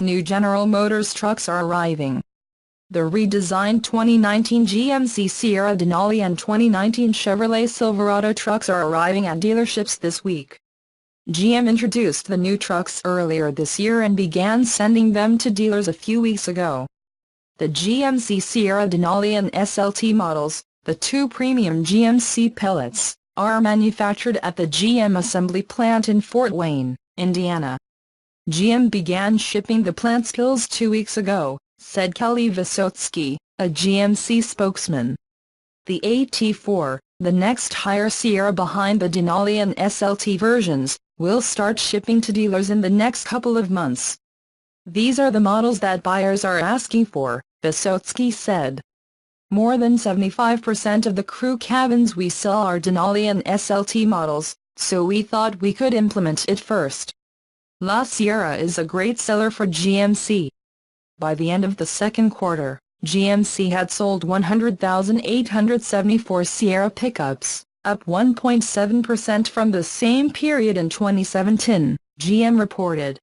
new General Motors trucks are arriving. The redesigned 2019 GMC Sierra Denali and 2019 Chevrolet Silverado trucks are arriving at dealerships this week. GM introduced the new trucks earlier this year and began sending them to dealers a few weeks ago. The GMC Sierra Denali and SLT models, the two premium GMC pellets, are manufactured at the GM assembly plant in Fort Wayne, Indiana. GM began shipping the plant's kills 2 weeks ago, said Kelly Wysocki, a GMC spokesman. The AT4, the next higher Sierra behind the Denali and SLT versions, will start shipping to dealers in the next couple of months. These are the models that buyers are asking for, Wysocki said. More than 75% of the crew cabins we sell are Denali and SLT models, so we thought we could implement it first. La Sierra is a great seller for GMC. By the end of the second quarter, GMC had sold 100,874 Sierra pickups, up 1.7% from the same period in 2017, GM reported.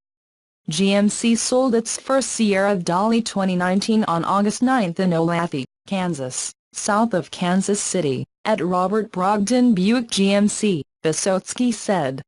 GMC sold its first Sierra Daali 2019 on August 9 in Olathe, Kansas, south of Kansas City, at Robert Brogden Buick GMC, Wysocki said.